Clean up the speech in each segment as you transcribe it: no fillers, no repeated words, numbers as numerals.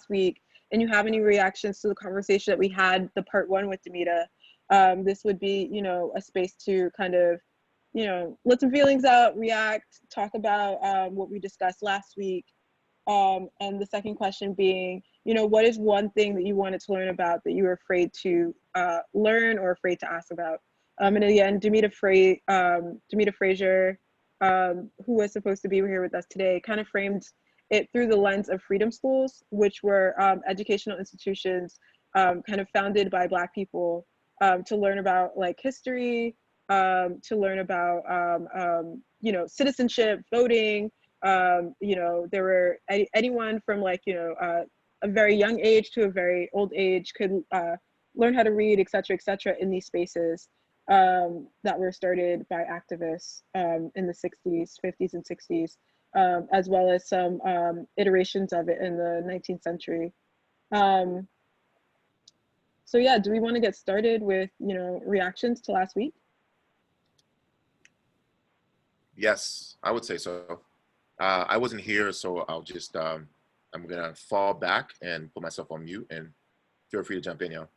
week and you have any reactions to the conversation that we had, the part one with Demita, this would be, you know, a space to kind of, you know, let some feelings out, react, talk about what we discussed last week. And the second question being, you know, what is one thing that you wanted to learn about that you were afraid to learn or afraid to ask about? And again, Demita Frazier, who was supposed to be here with us today, kind of framed it through the lens of freedom schools, which were educational institutions kind of founded by Black people to learn about like history, to learn about, you know, citizenship, voting. You know, there were anyone from like, you know, a very young age to a very old age could learn how to read, et cetera, in these spaces that were started by activists in the 60s, 50s, and 60s, as well as some iterations of it in the 19th century. So yeah, do we want to get started with, you know, reactions to last week? Yes, I would say so. I wasn't here, so I'll just, I'm gonna fall back and put myself on mute, and feel free to jump in, yo.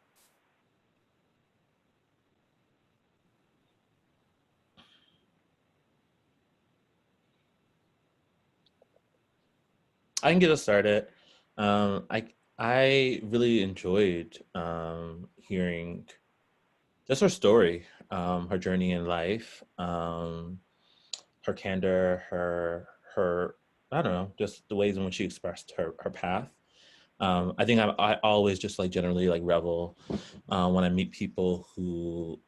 I can get us started. I really enjoyed hearing just her story, her journey in life, her candor, her I don't know, just the ways in which she expressed her path. I think I always just like generally like revel when I meet people who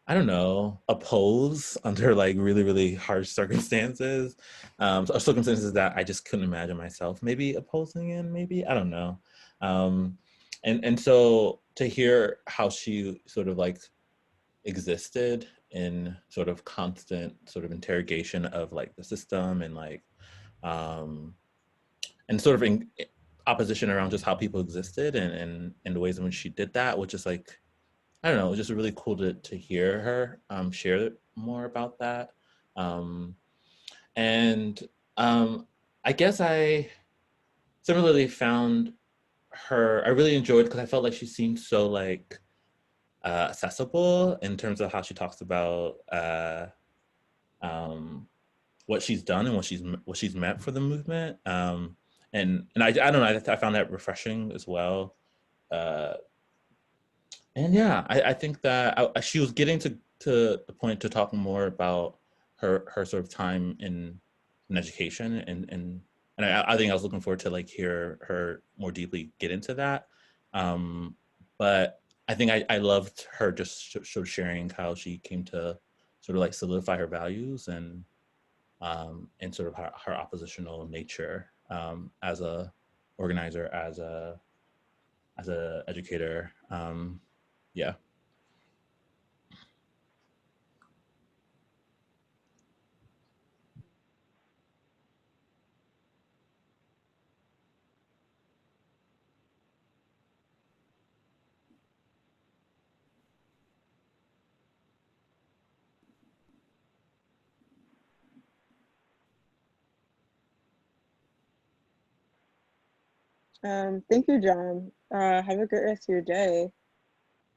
I don't know, oppose under like really, really harsh circumstances, or circumstances that I just couldn't imagine myself maybe opposing in, maybe, I don't know. And so to hear how she sort of like existed in sort of constant sort of interrogation of like the system and like, and sort of in opposition around just how people existed and the ways in which she did that, which is like, I don't know, it was just really cool to hear her share more about that. And I guess I similarly found her, I really enjoyed because I felt like she seemed so like accessible in terms of how she talks about what she's done and what she's meant for the movement. And I don't know, I found that refreshing as well. And yeah, I think that she was getting to the point to talk more about her sort of time in education and I think I was looking forward to like hear her more deeply get into that. But I think I loved her just sort of sharing how she came to sort of like solidify her values and sort of her oppositional nature as a organizer, as a educator. Yeah. Thank you, John. Have a great rest of your day.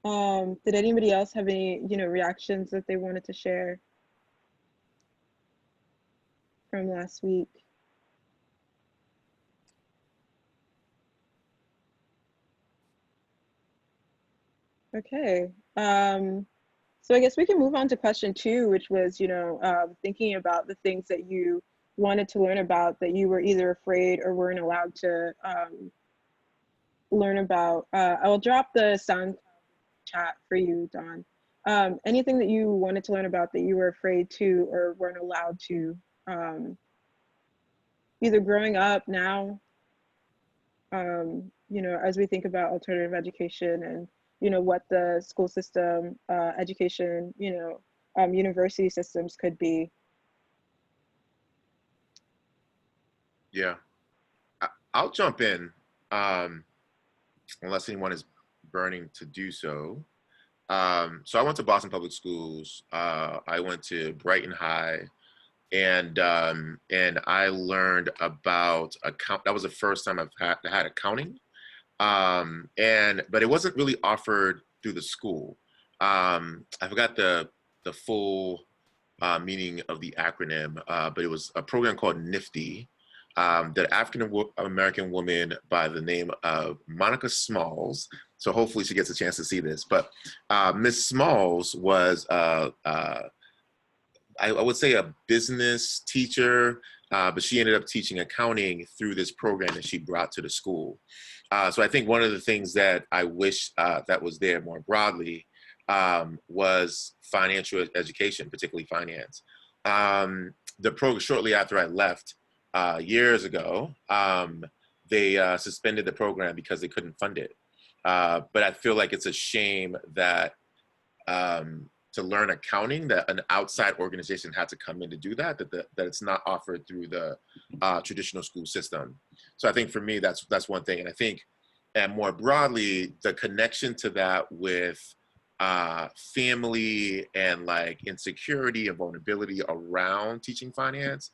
Did anybody else have any, you know, reactions that they wanted to share from last week? Okay. So I guess we can move on to question two, which was, you know, thinking about the things that you wanted to learn about that you were either afraid or weren't allowed to learn about. I will drop the sound chat for you, Don. Anything that you wanted to learn about that you were afraid to or weren't allowed to, either growing up now, you know, as we think about alternative education and, you know, what the school system, education, you know, university systems could be. Yeah, I'll jump in, unless anyone is burning to do so. So I went to Boston Public Schools. I went to Brighton High. and I learned about account. That was the first time I've had accounting, but it wasn't really offered through the school. I forgot the full meaning of the acronym, but it was a program called NIFTY. That African American woman by the name of Monica Smalls. So hopefully she gets a chance to see this. But Miss Smalls was, I would say, a business teacher, but she ended up teaching accounting through this program that she brought to the school. So I think one of the things that I wish that was there more broadly was financial education, particularly finance. The program, shortly after I left years ago, they suspended the program because they couldn't fund it. But I feel like it's a shame that to learn accounting, that an outside organization had to come in to do that, that it's not offered through the traditional school system. So I think for me, that's one thing. And I think, and more broadly, the connection to that with family and like insecurity and vulnerability around teaching finance,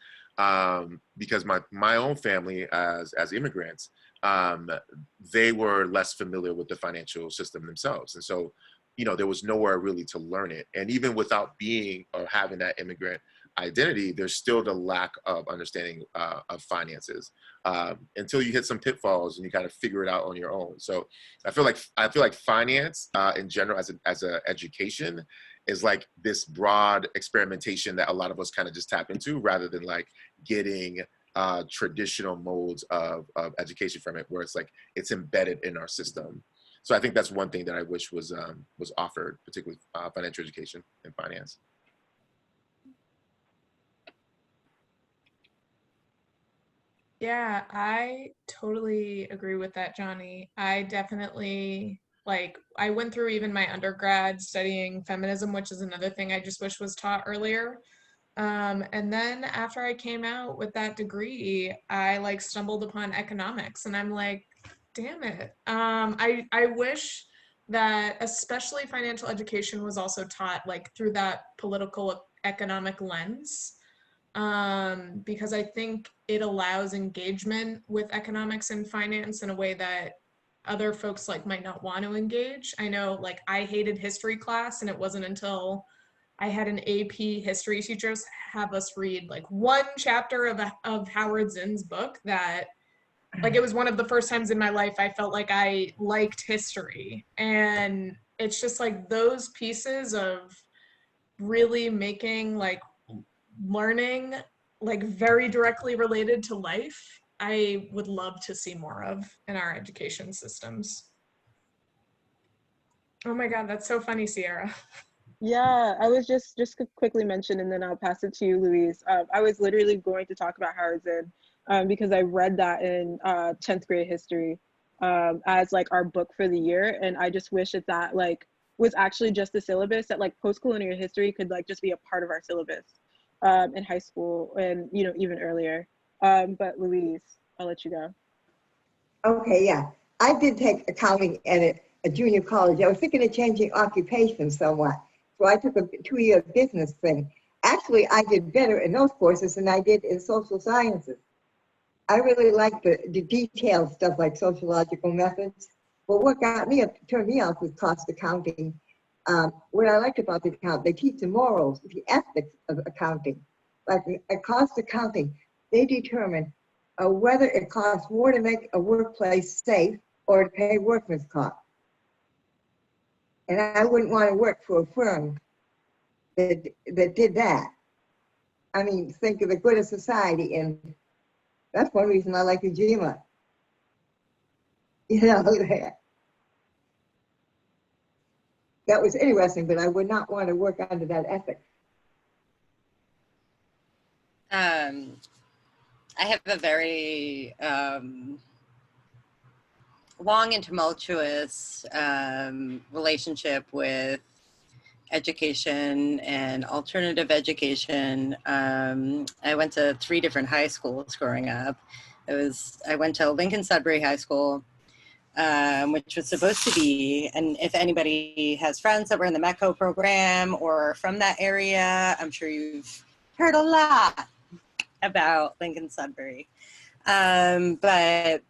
because my own family as immigrants, they were less familiar with the financial system themselves. And so, you know, there was nowhere really to learn it. And even without being or having that immigrant identity, there's still the lack of understanding of finances until you hit some pitfalls and you kind of figure it out on your own. So I feel like finance in general as a education is like this broad experimentation that a lot of us kind of just tap into, rather than like getting traditional modes of education from it, where it's like it's embedded in our system. So I think that's one thing that I wish was offered, particularly financial education and finance. Yeah, I totally agree with that, Johnny. I definitely, like, I went through even my undergrad studying feminism, which is another thing I just wish was taught earlier. And then after I came out with that degree, I like stumbled upon economics, and I'm like, damn it. I wish that especially financial education was also taught like through that political economic lens, because I think it allows engagement with economics and finance in a way that other folks like might not want to engage. I know, like, I hated history class, and it wasn't until I had an AP history teacher have us read like one chapter of Howard Zinn's book that, like, it was one of the first times in my life I felt like I liked history. And it's just like those pieces of really making like learning like very directly related to life, I would love to see more of in our education systems. Oh my God, that's so funny, Sierra. Yeah, I was just to quickly mention, and then I'll pass it to you, Louise. I was literally going to talk about Howard Zinn because I read that in 10th grade history as like our book for the year, and I just wish that like was actually just the syllabus, that like post-colonial history could like just be a part of our syllabus in high school and, you know, even earlier. But Louise, I'll let you go. Okay, yeah. I did take accounting at a junior college. I was thinking of changing occupation somewhat. So I took a 2-year business thing. Actually, I did better in those courses than I did in social sciences. I really liked the detailed stuff like sociological methods. But what turned me off was cost accounting. What I liked about the account, they teach the morals, the ethics of accounting. Like at cost accounting, they determine whether it costs more to make a workplace safe or to pay workman's comp. And I wouldn't want to work for a firm that did that. I mean, think of the good of society, and that's one reason I like Ujima. You know, that was interesting, but I would not want to work under that ethic. I have a very long and tumultuous relationship with education and alternative education. I went to 3 different high schools growing up. I went to Lincoln Sudbury High School, which was supposed to be, and if anybody has friends that were in the MECO program or from that area, I'm sure you've heard a lot about Lincoln Sudbury. But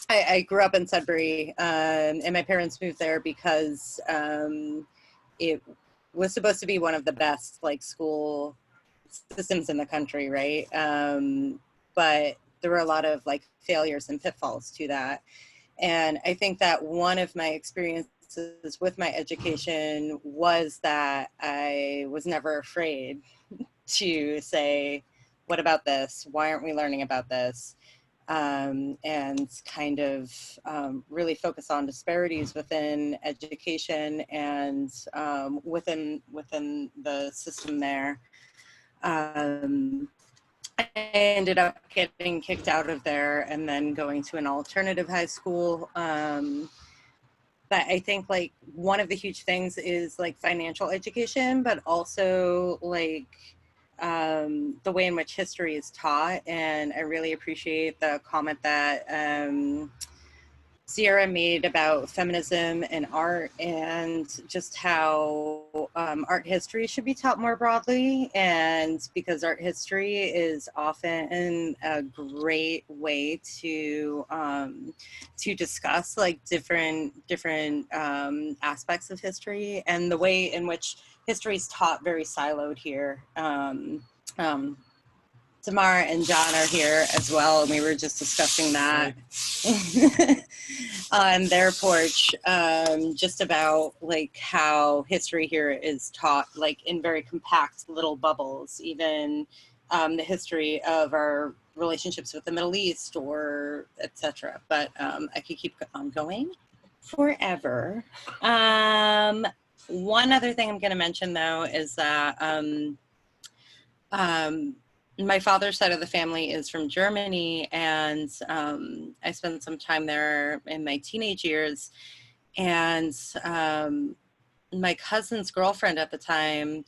I grew up in Sudbury, and my parents moved there because it was supposed to be one of the best like school systems in the country, right? But there were a lot of like failures and pitfalls to that. And I think that one of my experiences with my education was that I was never afraid to say, what about this? Why aren't we learning about this? And kind of really focus on disparities within education and within the system there. I ended up getting kicked out of there and then going to an alternative high school. But I think like one of the huge things is like financial education, but also like the way in which history is taught. And I really appreciate the comment that Sierra made about feminism and art, and just how art history should be taught more broadly. And because art history is often a great way to discuss like different aspects of history, and the way in which history is taught very siloed here. Tamar and John are here as well, and we were just discussing that on their porch, just about like how history here is taught like in very compact little bubbles, even the history of our relationships with the Middle East or etc. But I could keep on going forever. One other thing I'm going to mention though is that my father's side of the family is from Germany, and I spent some time there in my teenage years. And my cousin's girlfriend at the time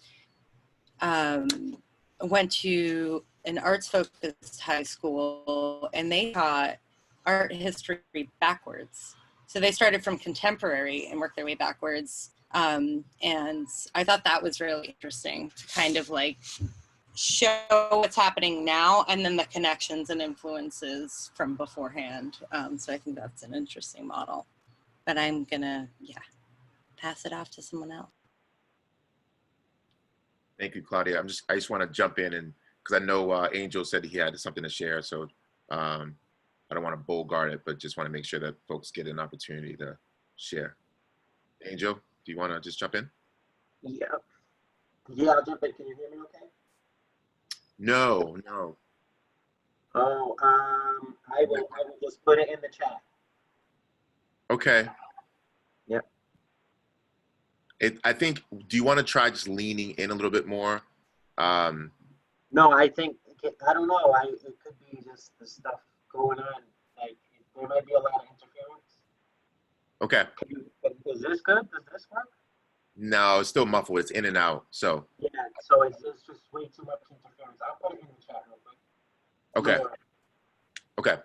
went to an arts-focused high school, and they taught art history backwards. So they started from contemporary and worked their way backwards. And I thought that was really interesting to kind of like show what's happening now and then the connections and influences from beforehand. So I think that's an interesting model. But I'm gonna, pass it off to someone else. Thank you, Claudia. I just want to jump in, and because I know Angel said he had something to share, so I don't want to bogart it, but just want to make sure that folks get an opportunity to share. Angel, do you want to just jump in? Yeah, I'll jump in. Can you hear me okay? No. Oh, I will just put it in the chat. Okay. Yep. I think, do you want to try just leaning in a little bit more? No, I think, I don't know. It could be just the stuff going on. Like, there might be a lot of interference. Okay. Is this good? Does this work? No, it's still muffled. It's in and out. So. Yeah, so it's just way too much interference. I'll put it in the chat real quick. Okay. Okay.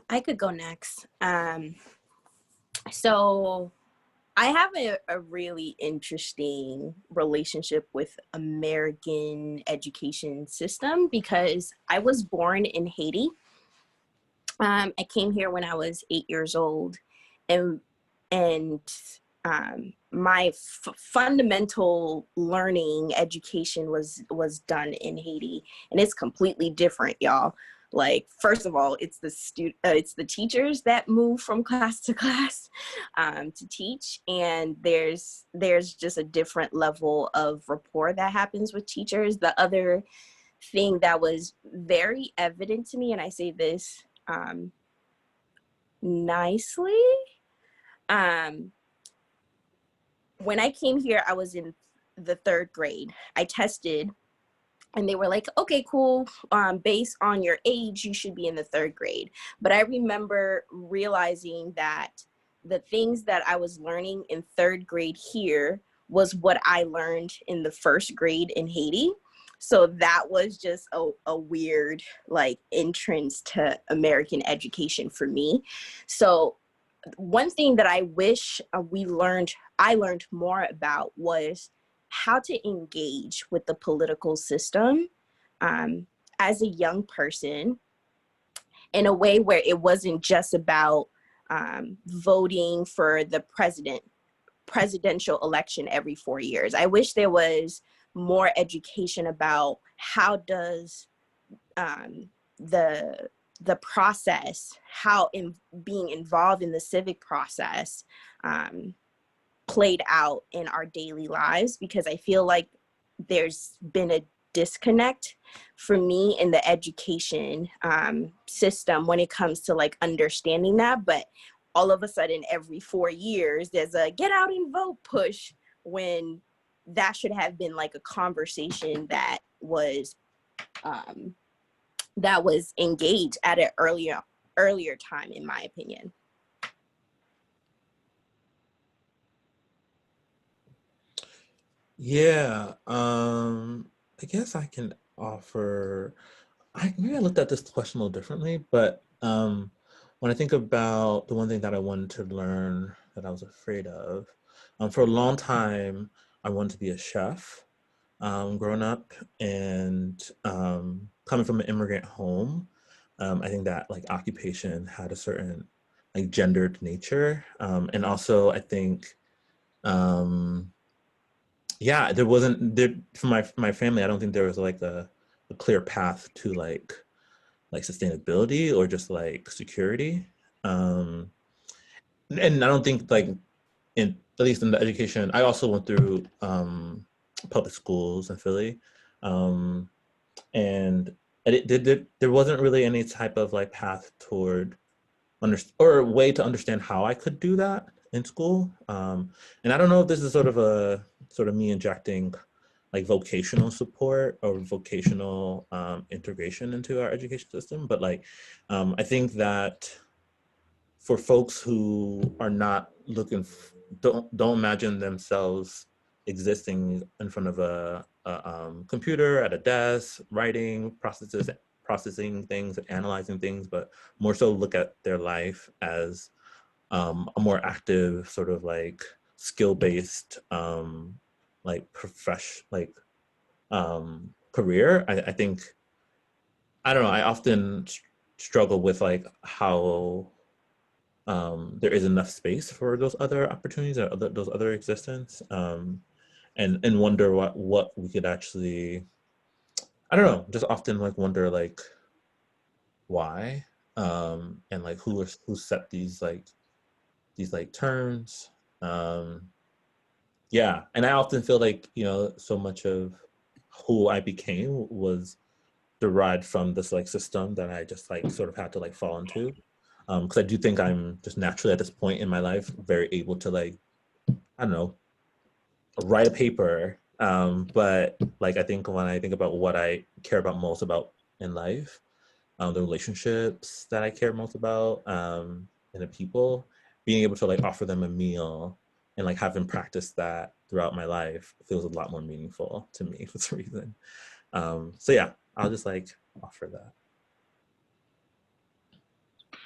I could go next. So I have a really interesting relationship with American education system because I was born in Haiti. I came here when I was 8 years old, and my fundamental learning education was done in Haiti, and it's completely different, y'all. Like, first of all, it's the teachers that move from class to class to teach, and there's just a different level of rapport that happens with teachers. The other thing that was very evident to me, and I say this nicely, when I came here, I was in the 3rd grade. I tested, and they were like, okay, cool. Based on your age, you should be in the 3rd grade. But I remember realizing that the things that I was learning in 3rd grade here was what I learned in the 1st grade in Haiti. So that was just a weird like entrance to American education for me. So one thing that I wish I learned more about was how to engage with the political system as a young person in a way where it wasn't just about voting for the presidential election every 4 years. I wish there was more education about how does the process, being involved in the civic process played out in our daily lives, because I feel like there's been a disconnect for me in the education system when it comes to like understanding that. But all of a sudden, every 4 years, there's a get out and vote push, when that should have been like a conversation that was engaged at an earlier time, in my opinion. Yeah, I guess I can offer. Maybe I looked at this question a little differently, but when I think about the one thing that I wanted to learn that I was afraid of, for a long time, I wanted to be a chef growing up, and coming from an immigrant home, I think that like occupation had a certain like gendered nature, and also I think. Yeah, there wasn't there for my family. I don't think there was like a clear path to like sustainability or just like security. Um, and I don't think like in at least in the education, I also went through public schools in Philly, um, and there wasn't really any type of like path toward or way to understand how I could do that in school. And I don't know if this is sort of me injecting like vocational support or vocational integration into our education system, but like I think that for folks who are not don't imagine themselves existing in front of a computer at a desk, writing processing things and analyzing things, but more so look at their life as a more active sort of like skill-based like career. I think, I don't know, I often struggle with like how there is enough space for those other opportunities or those other existence, and wonder what we could actually, I don't know, just often like wonder like why, and like who set these terms. Yeah, and I often feel like, you know, so much of who I became was derived from this like system that I just like sort of had to like fall into, because I do think I'm just naturally at this point in my life very able to like, I don't know, write a paper, but like I think when I think about what I care about most about in life, the relationships that I care most about, and the people, being able to like offer them a meal and like having practiced that throughout my life feels a lot more meaningful to me for some reason. So yeah, I'll just like offer that.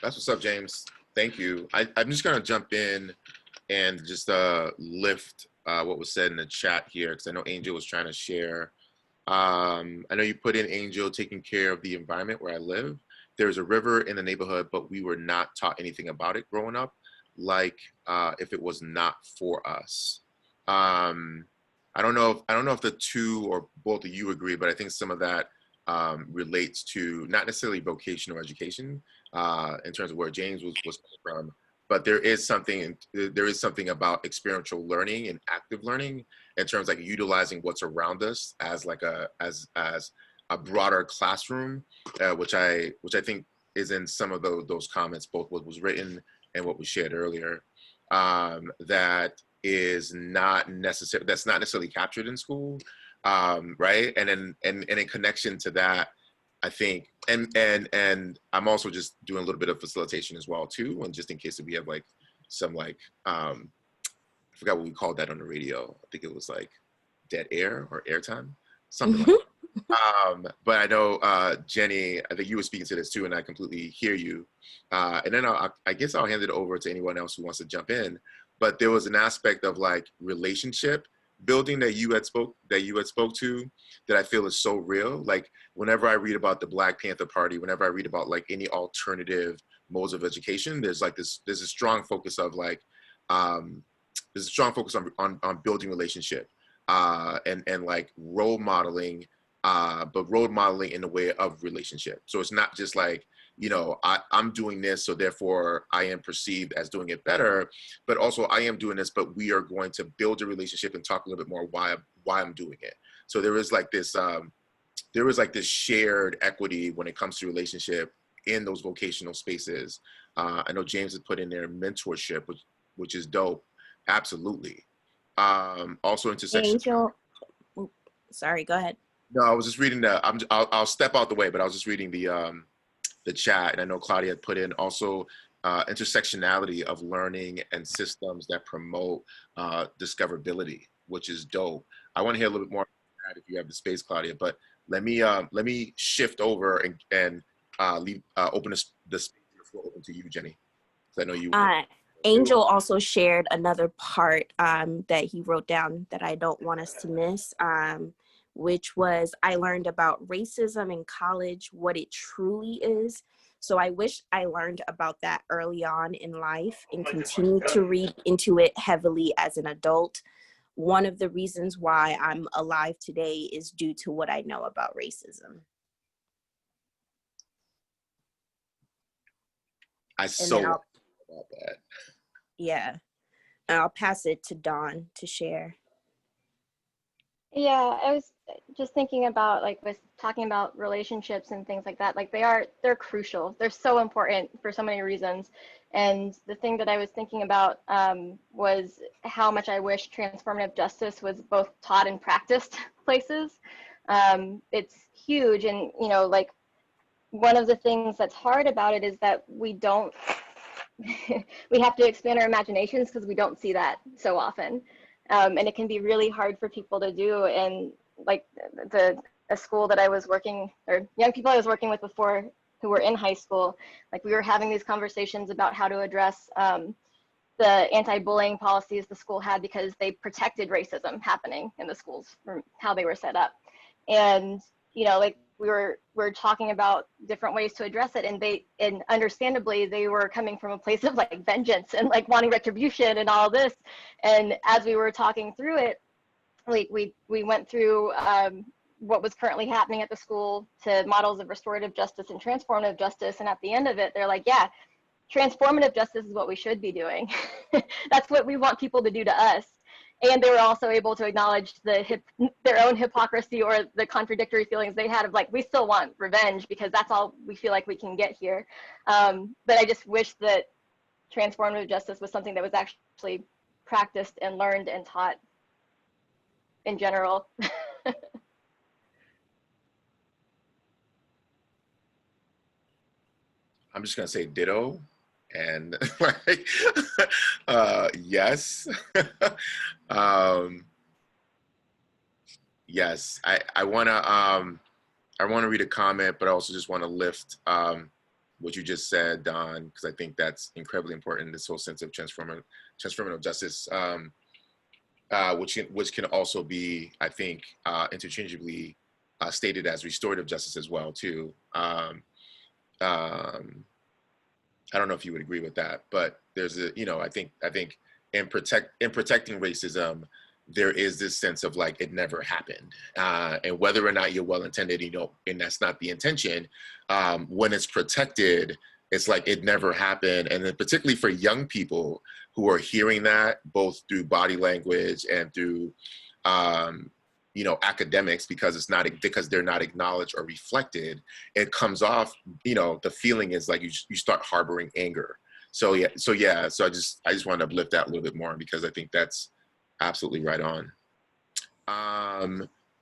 That's what's up, James. Thank you. I'm just gonna jump in and just lift what was said in the chat here, because I know Angel was trying to share. I know you put in, Angel, taking care of the environment where I live. There's a river in the neighborhood, but we were not taught anything about it growing up, like if it was not for us. I don't know if the two or both of you agree, but I think some of that relates to not necessarily vocational education in terms of where James was from, but there is something about experiential learning and active learning in terms of like utilizing what's around us as like as a broader classroom, which I think is in some of those comments, both what was written and what we shared earlier, that is not necessary, that's not necessarily captured in school, right? And in connection to that, I think, and I'm also just doing a little bit of facilitation as well too, and just in case that we have like some like I forgot what we called that on the radio. I think it was like dead air or airtime, something like that. But I know Jenny, I think you were speaking to this too, and I completely hear you. And then I guess I'll hand it over to anyone else who wants to jump in. But there was an aspect of like relationship building that you had spoke to that I feel is so real. Like whenever I read about the Black Panther Party, whenever I read about like any alternative modes of education, there's a strong focus of like there's a strong focus on building relationship and like role modeling, but role modeling in the way of relationship. So it's not just like, you know, I'm doing this, so therefore I am perceived as doing it better, but also I am doing this, but we are going to build a relationship and talk a little bit more why I'm doing it. So there is like this shared equity when it comes to relationship in those vocational spaces. I know James has put in there mentorship, which is dope. Absolutely. Also intersection. Angel, sorry, go ahead. No, I was just reading I'll step out the way, but I was just reading the chat, and I know Claudia had put in also intersectionality of learning and systems that promote discoverability, which is dope. I want to hear a little bit more about that if you have the space, Claudia, but let me shift over and open the space open to you, Jenny. I know you. Angel also shared another part that he wrote down that I don't want us to miss, which was I learned about racism in college, what it truly is. So I wish I learned about that early on in life and continue to read into it heavily as an adult. One of the reasons why I'm alive today is due to what I know about racism. I so about that. Yeah. And I'll pass it to Dawn to share. Yeah, I was just thinking about, like, with talking about relationships and things like that, like they're crucial. They're so important for so many reasons. And the thing that I was thinking about was how much I wish transformative justice was both taught and practiced places. It's huge. And, you know, like one of the things that's hard about it is that we don't, we have to expand our imaginations because we don't see that so often. And it can be really hard for people to do. And like a school that I was working, or young people I was working with before who were in high school, like we were having these conversations about how to address the anti-bullying policies the school had because they protected racism happening in the schools from how they were set up. And, you know, like we're talking about different ways to address it, and understandably they were coming from a place of like vengeance and like wanting retribution and all this. And as we were talking through it, like we went through what was currently happening at the school to models of restorative justice and transformative justice, and at the end of it they're like, yeah, transformative justice is what we should be doing. That's what we want people to do to us. And they were also able to acknowledge their own hypocrisy or the contradictory feelings they had of like, we still want revenge because that's all we feel like we can get here. But I just wish that transformative justice was something that was actually practiced and learned and taught in general. I'm just gonna say ditto. And like, yes, yes. I wanna read a comment, but I also just want to lift what you just said, Don, because I think that's incredibly important. This whole sense of transformative justice, which can also be, I think, interchangeably stated as restorative justice as well too. I don't know if you would agree with that, but there's a, you know, I think in protecting racism, there is this sense of like, it never happened. And whether or not you're well-intended, you know, and that's not the intention, when it's protected, it's like it never happened. And then particularly for young people who are hearing that both through body language and through, you know, academics, because they're not acknowledged or reflected, it comes off, you know, the feeling is like you start harboring anger. So I just want to uplift that a little bit more because I think that's absolutely right on.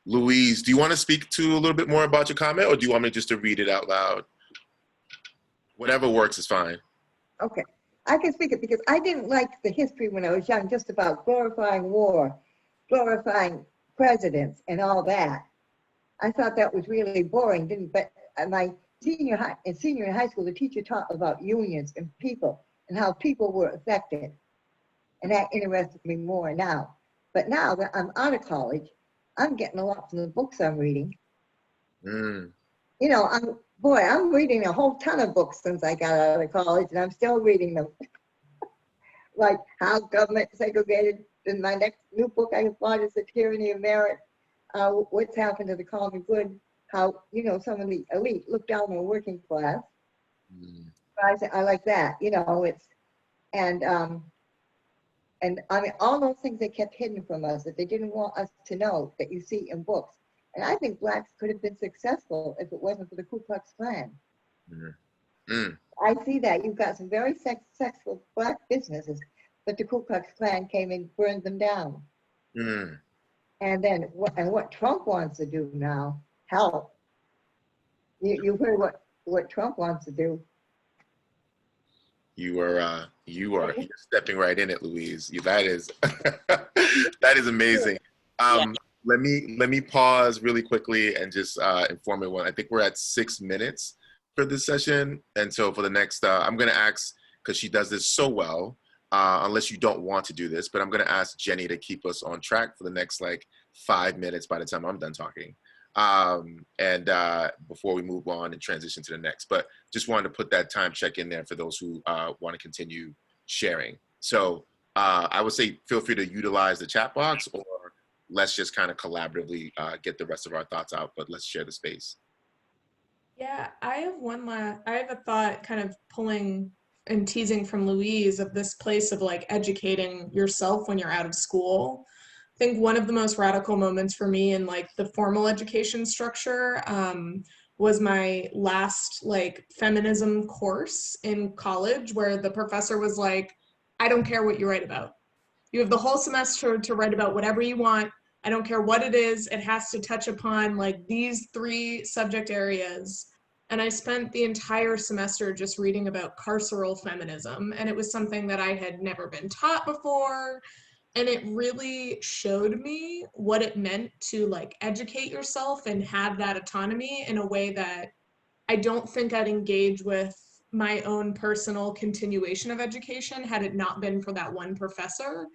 Louise, do you want to speak to a little bit more about your comment, or do you want me just to read it out loud? Whatever works is fine. Okay, I can speak it because I didn't like the history when I was young, just about glorifying war, glorifying presidents and all that. I thought that was really boring, but my senior in high school, the teacher taught about unions and people and how people were affected. And that interested me more now. But now that I'm out of college, I'm getting a lot from the books I'm reading. Mm. You know, I'm reading a whole ton of books since I got out of college, and I'm still reading them. Like How Government Segregated. In my next new book I bought is The Tyranny of Merit. What's happened to the common good? How, you know, some of the elite look down on the working class. Mm. I like that. You know, it's and I mean all those things they kept hidden from us that they didn't want us to know that you see in books. And I think blacks could have been successful if it wasn't for the Ku Klux Klan. Mm. Mm. I see that you've got some very successful black businesses, but the Ku Klux Klan came and burned them down. Mm. And then what Trump wants to do now, help. You've heard what Trump wants to do. You are you're stepping right in it, Louise. That is that is amazing. Let me pause really quickly and just inform everyone. I think we're at 6 minutes for this session, and so for the next, I'm going to ask, because she does this so well, unless you don't want to do this, but I'm going to ask Jenny to keep us on track for the next like 5 minutes by the time I'm done talking, and before we move on and transition to the next. But just wanted to put that time check in there for those who want to continue sharing. So I would say feel free to utilize the chat box, or let's just kind of collaboratively get the rest of our thoughts out, but let's share the space. Yeah, I have a thought kind of pulling and teasing from Louise of this place of like educating yourself when you're out of school. I think one of the most radical moments for me in like the formal education structure was my last like feminism course in college, where the professor was like, I don't care what you write about. You have the whole semester to write about whatever you want. I don't care what it is. It has to touch upon like these 3 subject areas. And I spent the entire semester just reading about carceral feminism. And it was something that I had never been taught before. And it really showed me what it meant to like educate yourself and have that autonomy in a way that I don't think I'd engage with my own personal continuation of education had it not been for that one professor.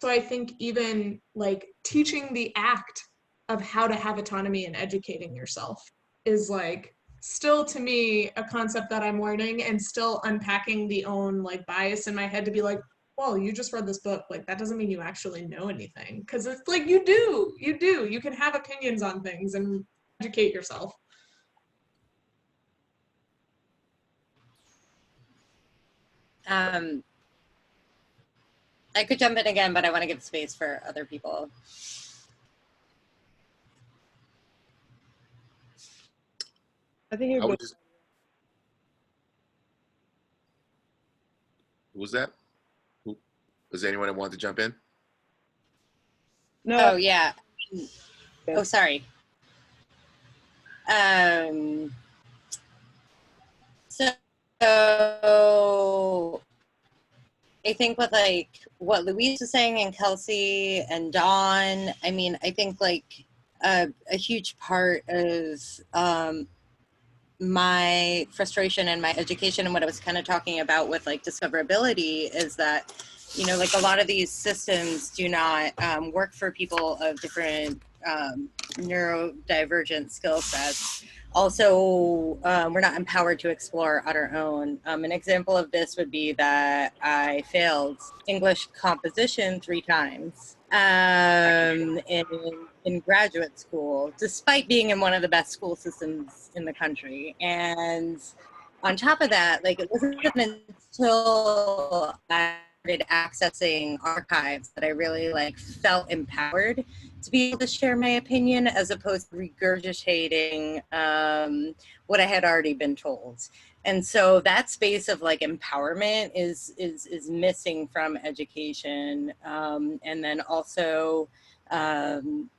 So I think even like teaching the act of how to have autonomy and educating yourself is like still to me a concept that I'm learning, and still unpacking the own like bias in my head to be like, well, you just read this book, like that doesn't mean you actually know anything. Because it's like you can have opinions on things and educate yourself. I could jump in again, but I want to give space for other people. I think you're good. Who was that? Was there anyone that wanted to jump in? No. Oh, yeah. Oh, sorry. So I think with like what Louise was saying and Kelsey and Dawn, I mean, I think like a huge part of my frustration and my education and what I was kind of talking about with like discoverability is that, you know, like a lot of these systems do not work for people of different neurodivergent skill sets. Also, we're not empowered to explore on our own. An example of this would be that I failed English composition 3 times in graduate school, despite being in one of the best school systems in the country. And on top of that, like it wasn't until I started accessing archives that I really like felt empowered to be able to share my opinion, as opposed to regurgitating what I had already been told. And so that space of like empowerment is missing from education. And then also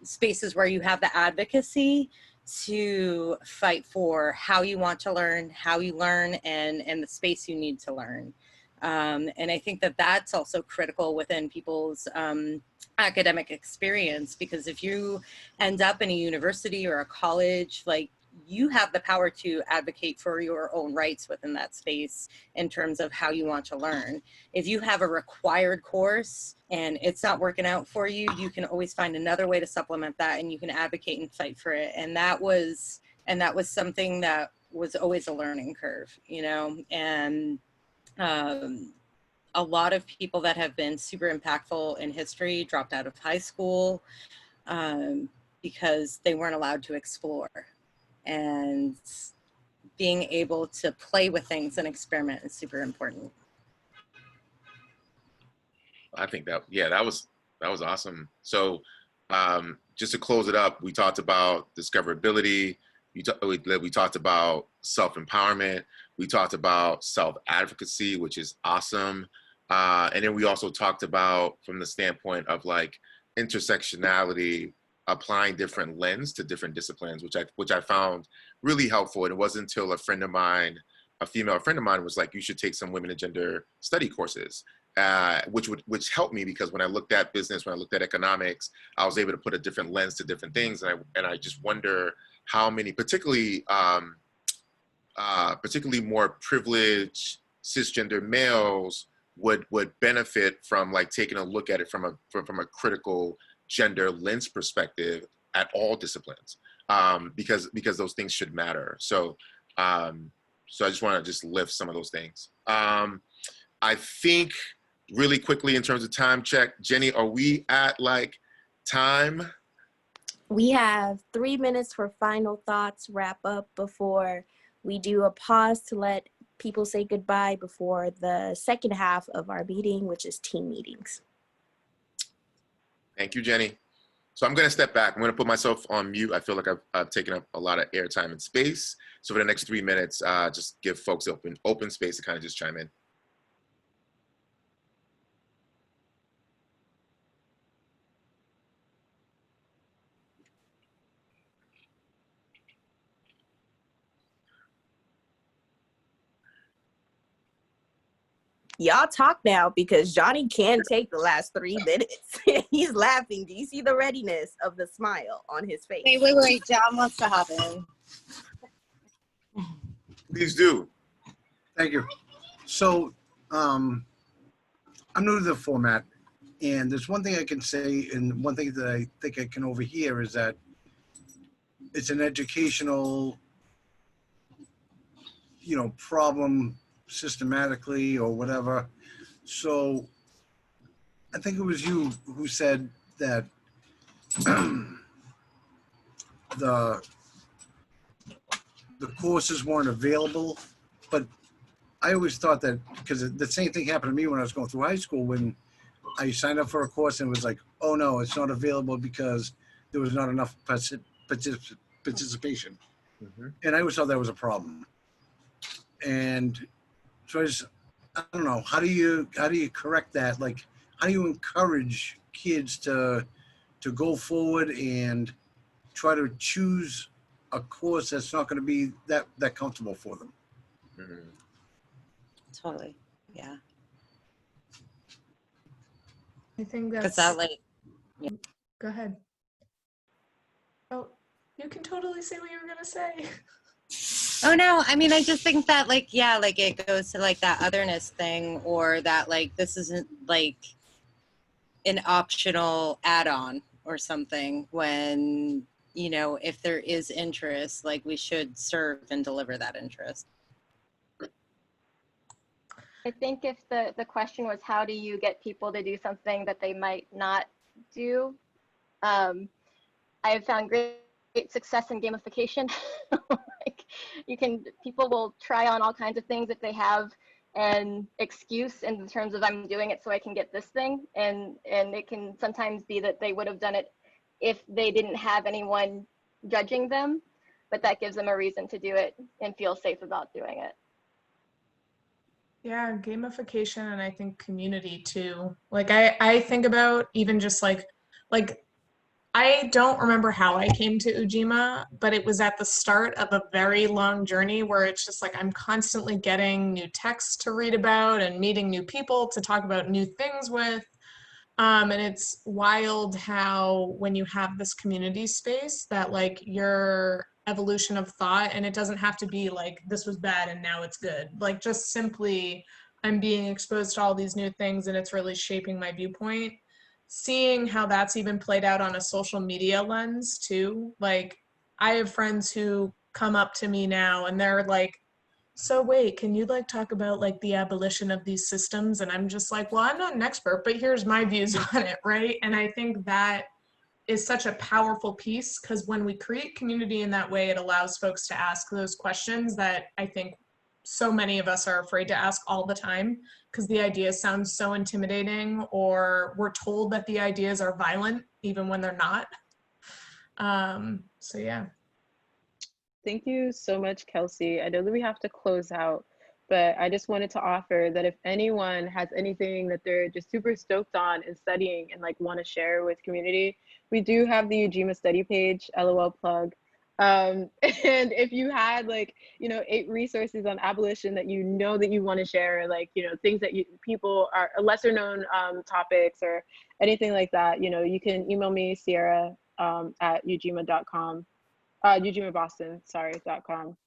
spaces where you have the advocacy to fight for how you want to learn, how you learn, and the space you need to learn. And I think that that's also critical within people's academic experience, because if you end up in a university or a college, like you have the power to advocate for your own rights within that space in terms of how you want to learn. If you have a required course and it's not working out for you, you can always find another way to supplement that, and you can advocate and fight for it. And that was something that was always a learning curve, you know. And a lot of people that have been super impactful in history dropped out of high school because they weren't allowed to explore. And being able to play with things and experiment is super important. I think that, yeah, that was awesome. So just to close it up, we talked about discoverability. We talked about self-empowerment. We talked about self-advocacy, which is awesome. And then we also talked about, from the standpoint of like intersectionality, applying different lens to different disciplines, which I found really helpful. And it wasn't until a female friend of mine was like, you should take some women and gender study courses, which helped me, because when I looked at business, when I looked at economics, I was able to put a different lens to different things. And I just wonder how many, particularly more privileged cisgender males would benefit from like taking a look at it from a critical gender lens perspective at all disciplines, because those things should matter. So I just want to just lift some of those things. I think really quickly, in terms of time check, Jenny, are we at like time? We have 3 minutes for final thoughts, wrap up before we do a pause to let people say goodbye before the second half of our meeting, which is team meetings. Thank you, Jenny. So I'm going to step back. I'm going to put myself on mute. I feel like I've taken up a lot of airtime and space. So for the next 3 minutes, just give folks open space to kind of just chime in. Y'all talk now, because Johnny can take the last 3 minutes. He's laughing. Do you see the readiness of the smile on his face? Hey, wait, John wants to hop in. Please do. Thank you. So I'm new to the format, and there's one thing I can say, and one thing that I think I can overhear is that it's an educational, problem systematically or whatever. So I think it was you who said that the courses weren't available, but I always thought that, because the same thing happened to me when I was going through high school, when I signed up for a course and it was like, oh no, it's not available because there was not enough participation. Mm-hmm. And I always thought that was a problem. And so I don't know, how do you correct that? Like, how do you encourage kids to go forward and try to choose a course that's not going to be that comfortable for them? Mm-hmm. Totally, yeah. I think that's. Yeah. Go ahead. Oh, you can totally say what you were gonna say. Oh no, I mean, I just think that it goes to like that otherness thing, or that like this isn't like an optional add-on or something, when, if there is interest, like we should serve and deliver that interest. I think if the question was, how do you get people to do something that they might not do? I have found great success in gamification. Like, people will try on all kinds of things if they have an excuse in terms of, I'm doing it so I can get this thing. And it can sometimes be that they would have done it if they didn't have anyone judging them, but that gives them a reason to do it and feel safe about doing it. Yeah, gamification, and I think community too. Like I think about even just like I don't remember how I came to Ujima, but it was at the start of a very long journey where it's just like I'm constantly getting new texts to read about and meeting new people to talk about new things with. And it's wild how when you have this community space that like you're evolution of thought, and it doesn't have to be like this was bad and now it's good. Like just simply I'm being exposed to all these new things and it's really shaping my viewpoint. Seeing how that's even played out on a social media lens too. Like I have friends who come up to me now and they're like, so wait, can you like talk about like the abolition of these systems? And I'm just like, well, I'm not an expert, but here's my views on it, right? And I think that is such a powerful piece, because when we create community in that way, it allows folks to ask those questions that I think so many of us are afraid to ask all the time, because the ideas sound so intimidating, or we're told that the ideas are violent even when they're not. So yeah. Thank you so much, Kelsey. I know that we have to close out, but I just wanted to offer that if anyone has anything that they're just super stoked on and studying and like want to share with community, we do have the Ujima study page, LOL plug. And if you had like, 8 resources on abolition that you know that you want to share, like, things that people are lesser known topics or anything like that, you can email me, Sierra, at ujima.com. UjimaBoston.com.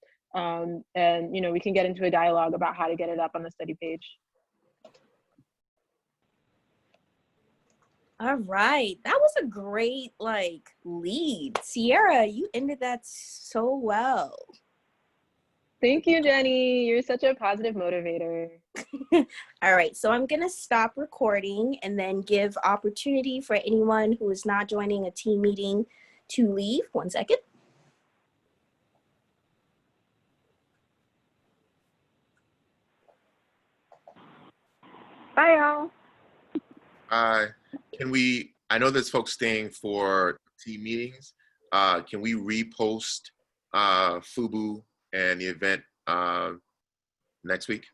And we can get into a dialogue about how to get it up on the study page. All right, that was a great lead. Sierra, you ended that so well. Thank you, Jenny. You're such a positive motivator. All right, so I'm gonna stop recording and then give opportunity for anyone who is not joining a team meeting to leave. 1 second. Bye, y'all. I know there's folks staying for team meetings. Can we repost FUBU and the event next week?